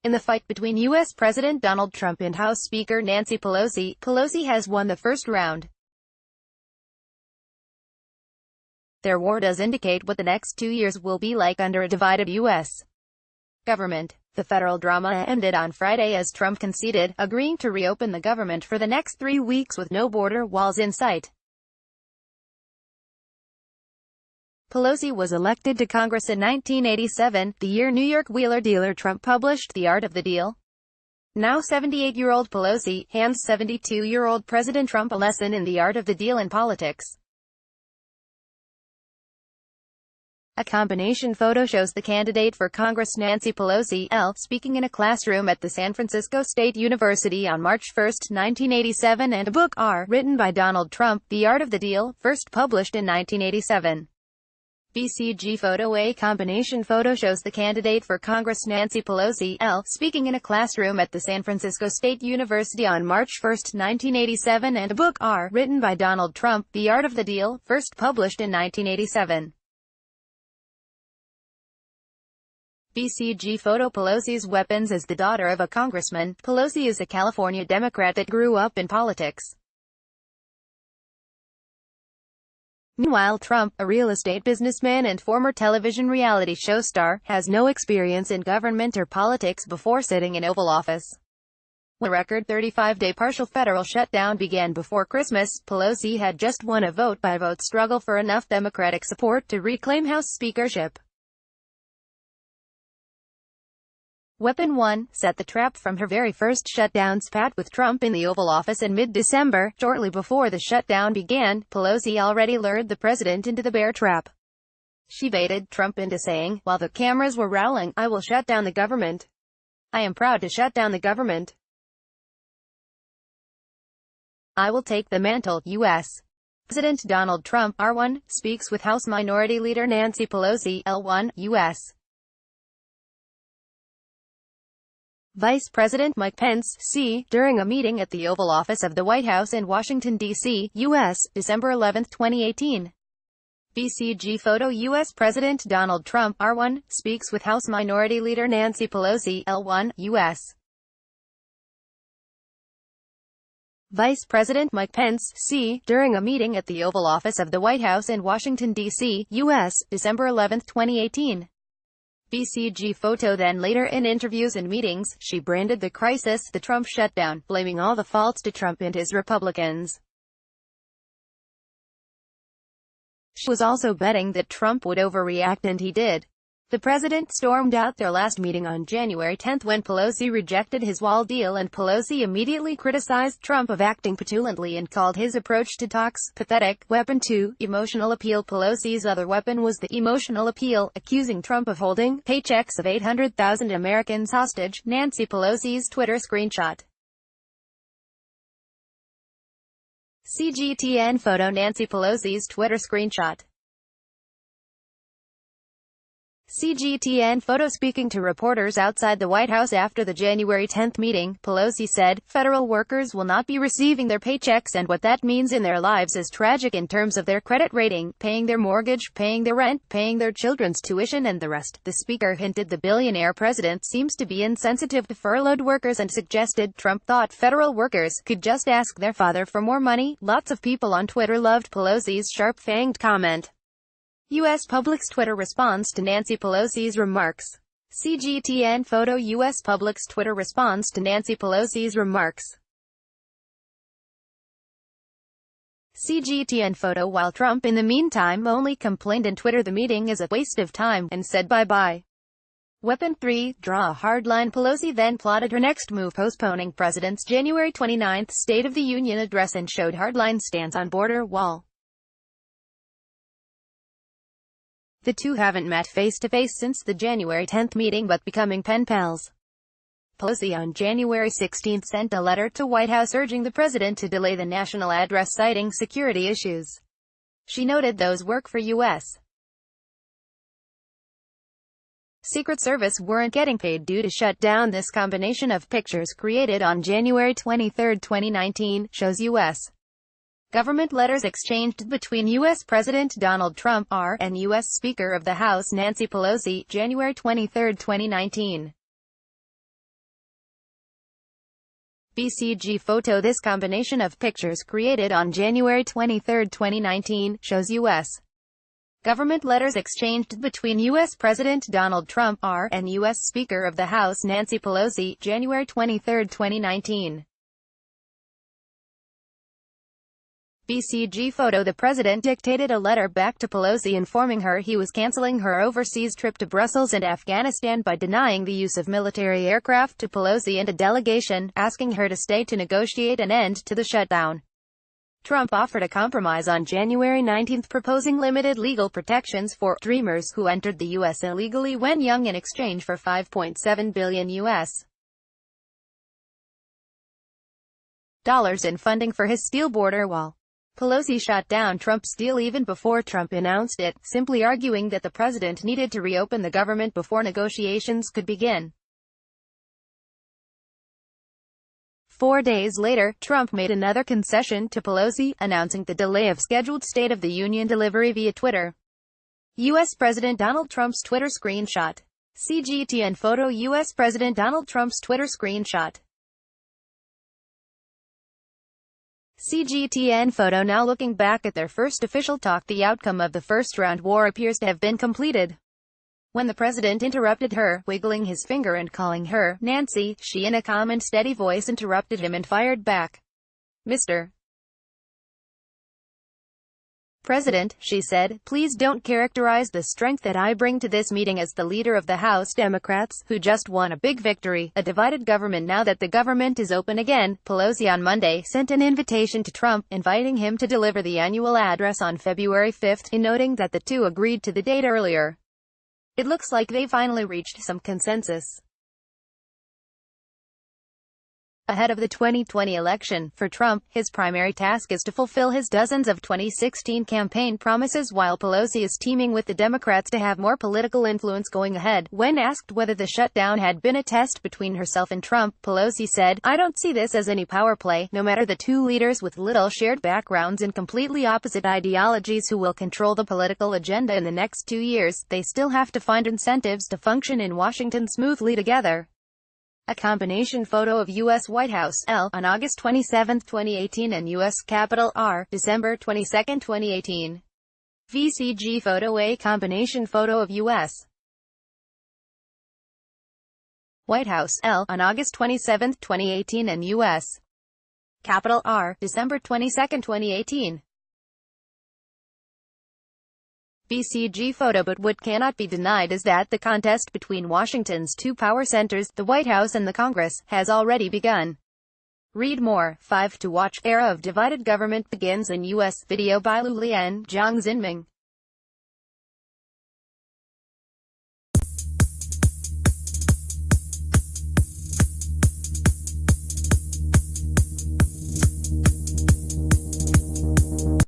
In the fight between U.S. President Donald Trump and House Speaker Nancy Pelosi, Pelosi has won the first round. Their war does indicate what the next 2 years will be like under a divided U.S. government. The federal drama ended on Friday as Trump conceded, agreeing to reopen the government for the next 3 weeks with no border walls in sight. Pelosi was elected to Congress in 1987, the year New York wheeler-dealer Trump published The Art of the Deal. Now 78-year-old Pelosi hands 72-year-old President Trump a lesson in the art of the deal in politics. A combination photo shows the candidate for Congress Nancy Pelosi, speaking in a classroom at the San Francisco State University on March 1, 1987, and a book, written by Donald Trump, The Art of the Deal, first published in 1987. BCG photo. A combination photo shows the candidate for Congress Nancy Pelosi, speaking in a classroom at the San Francisco State University on March 1, 1987, and a book, written by Donald Trump, The Art of the Deal, first published in 1987. BCG photo. Pelosi's weapons. As the daughter of a congressman, Pelosi is a California Democrat that grew up in politics. Meanwhile, Trump, a real estate businessman and former television reality show star, has no experience in government or politics before sitting in Oval Office. When a record 35-day partial federal shutdown began before Christmas, Pelosi had just won a vote-by-vote struggle for enough Democratic support to reclaim House speakership. Weapon 1 set the trap from her very first shutdown spat with Trump in the Oval Office in mid-December. Shortly before the shutdown began, Pelosi already lured the president into the bear trap. She baited Trump into saying, while the cameras were rolling, "I will shut down the government. I am proud to shut down the government. I will take the mantle." U.S. President Donald Trump, R1, speaks with House Minority Leader Nancy Pelosi, L1, U.S. Vice President Mike Pence, C., during a meeting at the Oval Office of the White House in Washington, D.C., U.S., December 11, 2018. BCG photo. U.S. President Donald Trump, R1, speaks with House Minority Leader Nancy Pelosi, L1, U.S. Vice President Mike Pence, C., during a meeting at the Oval Office of the White House in Washington, D.C., U.S., December 11, 2018. BCG photo. Then later in interviews and meetings, she branded the crisis the Trump shutdown, blaming all the faults to Trump and his Republicans. She was also betting that Trump would overreact, and he did. The president stormed out their last meeting on January 10 when Pelosi rejected his wall deal, and Pelosi immediately criticized Trump of acting petulantly and called his approach to talks pathetic. Weapon 2, emotional appeal. Pelosi's other weapon was the emotional appeal, accusing Trump of holding paychecks of 800,000 Americans hostage. Nancy Pelosi's Twitter screenshot. CGTN photo. Nancy Pelosi's Twitter screenshot. CGTN photo. Speaking to reporters outside the White House after the January 10 meeting, Pelosi said, "Federal workers will not be receiving their paychecks, and what that means in their lives is tragic in terms of their credit rating, paying their mortgage, paying their rent, paying their children's tuition, and the rest." The speaker hinted the billionaire president seems to be insensitive to furloughed workers and suggested Trump thought federal workers could just ask their father for more money. Lots of people on Twitter loved Pelosi's sharp-fanged comment. U.S. Public's Twitter response to Nancy Pelosi's remarks. CGTN photo. U.S. Public's Twitter response to Nancy Pelosi's remarks. CGTN photo. While Trump in the meantime only complained on Twitter the meeting is a waste of time, and said bye-bye. Weapon 3, draw a hard line. Pelosi then plotted her next move, postponing President's January 29 State of the Union address, and showed hardline stance on border wall. The two haven't met face-to-face since the January 10 meeting, but becoming pen pals. Pelosi on January 16 sent a letter to White House urging the president to delay the national address, citing security issues. She noted those work for U.S. Secret Service weren't getting paid due to shutdown. This combination of pictures created on January 23, 2019, shows U.S. government letters exchanged between U.S. President Donald Trump, R., and U.S. Speaker of the House Nancy Pelosi, January 23, 2019. BCG photo. This combination of pictures created on January 23, 2019, shows U.S. government letters exchanged between U.S. President Donald Trump (R) and U.S. Speaker of the House Nancy Pelosi, January 23, 2019. BCG photo. The president dictated a letter back to Pelosi informing her he was canceling her overseas trip to Brussels and Afghanistan by denying the use of military aircraft to Pelosi and a delegation, asking her to stay to negotiate an end to the shutdown. Trump offered a compromise on January 19, proposing limited legal protections for dreamers who entered the U.S. illegally when young in exchange for $5.7 billion U.S. dollars in funding for his steel border wall. Pelosi shot down Trump's deal even before Trump announced it, simply arguing that the president needed to reopen the government before negotiations could begin. 4 days later, Trump made another concession to Pelosi, announcing the delay of scheduled State of the Union delivery via Twitter. U.S. President Donald Trump's Twitter screenshot. CGTN photo. U.S. President Donald Trump's Twitter screenshot. CGTN photo. Now looking back at their first official talk, the outcome of the first-round war appears to have been completed. When the president interrupted her, wiggling his finger and calling her Nancy, she in a calm and steady voice interrupted him and fired back. "Mr. President," she said, "please don't characterize the strength that I bring to this meeting as the leader of the House Democrats, who just won a big victory, a divided government now that the government is open again." Pelosi on Monday sent an invitation to Trump, inviting him to deliver the annual address on February 5, in noting that the two agreed to the date earlier. It looks like they finally reached some consensus. Ahead of the 2020 election, for Trump, his primary task is to fulfill his dozens of 2016 campaign promises while Pelosi is teaming with the Democrats to have more political influence going ahead. When asked whether the shutdown had been a test between herself and Trump, Pelosi said, "I don't see this as any power play. No matter the two leaders with little shared backgrounds and completely opposite ideologies who will control the political agenda in the next 2 years, they still have to find incentives to function in Washington smoothly together." A combination photo of U.S. White House L on August 27, 2018 and U.S. Capitol R, December 22, 2018. VCG photo. A combination photo of U.S. White House L on August 27, 2018 and U.S. Capitol R, December 22, 2018. BCG photo. But what cannot be denied is that the contest between Washington's two power centers, the White House and the Congress, has already begun. Read more. 5 to watch. Era of divided government begins in U.S. Video by Lu Lian, Zhang Xinming.